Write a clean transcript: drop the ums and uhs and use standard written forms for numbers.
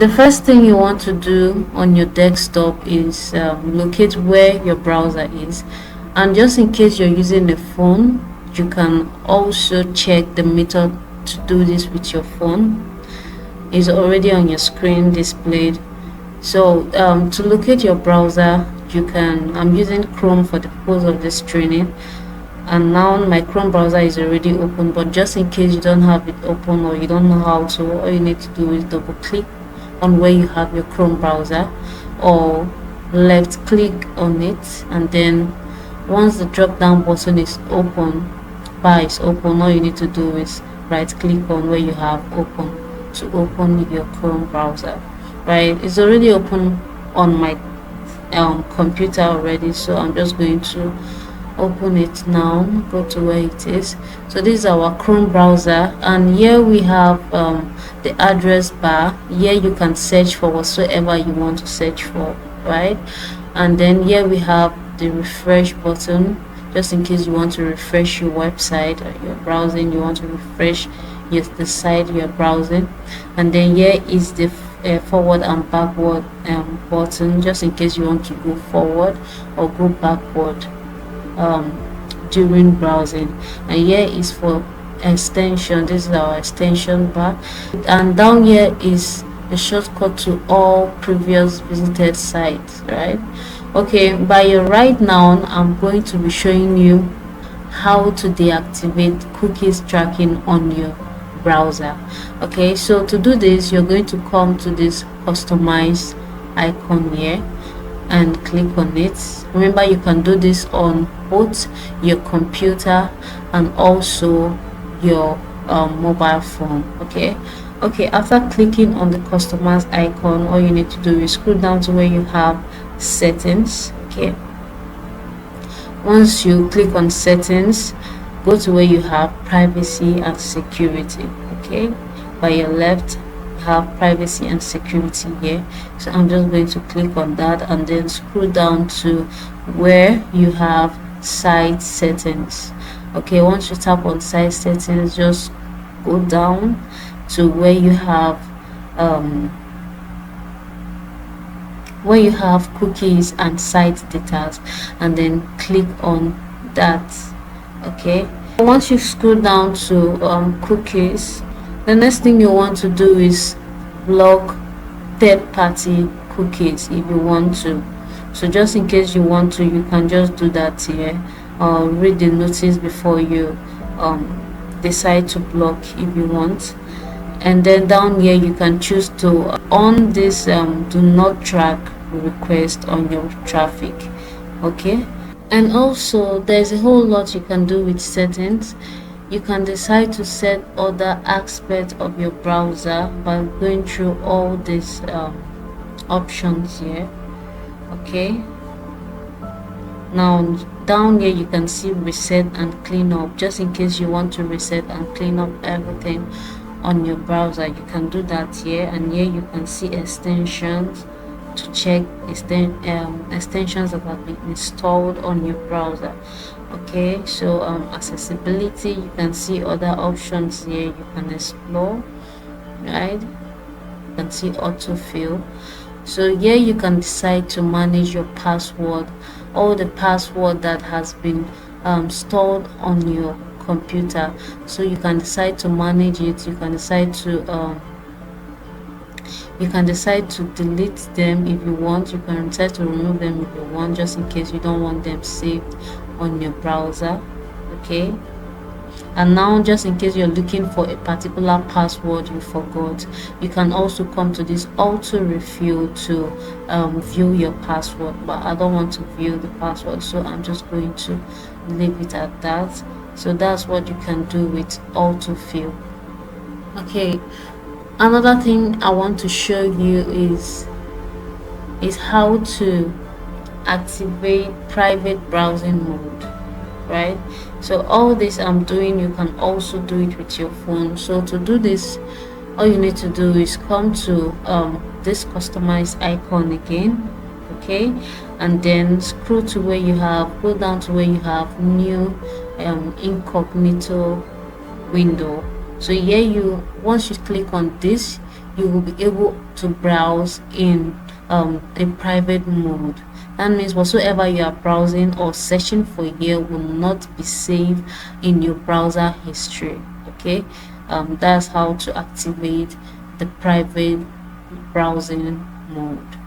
The first thing you want to do on your desktop is locate where your browser is, and just in case you're using a phone, you can also check the method to do this with your phone. It's already on your screen displayed. So to locate your browser, I'm using Chrome for the purpose of this training, and now my Chrome browser is already open, but just in case you don't have it open or you don't know how to, all you need to do is double click on where you have your Chrome browser, or left click on it, and then once the drop down button is open, bar is open, all you need to do is right click on where you have open to open your Chrome browser. Right, it's already open on my computer already, so I'm just going to open it now. Go to where it is. So this is our Chrome browser, and here we have the address bar. Here you can search for whatsoever you want to search for, right? And then here we have the refresh button, just in case you want to refresh your website or you're browsing, you want to refresh the site you're browsing. And then here is the forward and backward button, just in case you want to go forward or go backward during browsing. And here is for extension. This is our extension bar, and down here is a shortcut to all previous visited sites, right? Okay, by your right now I'm going to be showing you how to deactivate cookies tracking on your browser. Okay, so to do this, you're going to come to this customize icon here and click on it. Remember, you can do this on both your computer and also your mobile phone. Okay, after clicking on the customize icon, all you need to do is scroll down to where you have settings. Okay, once you click on settings, go to where you have privacy and security. Okay, by your left have privacy and security here, so I'm just going to click on that and then scroll down to where you have site settings. Okay, once you tap on site settings, just go down to where you have cookies and site data, and then click on that. Okay, once you scroll down to cookies, the next thing you want to do is block third-party cookies if you want to. So just in case you want to, you can just do that here. Read the notice before you decide to block if you want. And then down here you can choose to on this do not track request on your traffic. Okay, and also there's a whole lot you can do with settings. You can decide to set other aspects of your browser by going through all these options here. Okay, now down here you can see reset and clean up, just in case you want to reset and clean up everything on your browser. You can do that here, and here you can see extensions to check extensions that have been installed on your browser. Okay, so accessibility, you can see other options here you can explore, right? You can see autofill. So here you can decide to manage your password, or the password that has been stored on your computer. So you can decide to manage it. You can decide to delete them if you want. You can decide to remove them if you want, just in case you don't want them saved on your browser. Okay, and now just in case you're looking for a particular password you forgot, you can also come to this auto refill to view your password. But I don't want to view the password, so I'm just going to leave it at that. So that's what you can do with autofill. Okay, another thing I want to show you is how to activate private browsing mode, right? So all this I'm doing, you can also do it with your phone. So to do this, all you need to do is come to this customized icon again. Okay, and then scroll to where you have, go down to where you have new incognito window. So here once you click on this, you will be able to browse in the private mode. That means whatsoever you are browsing or searching for here will not be saved in your browser history. Okay, that's how to activate the private browsing mode.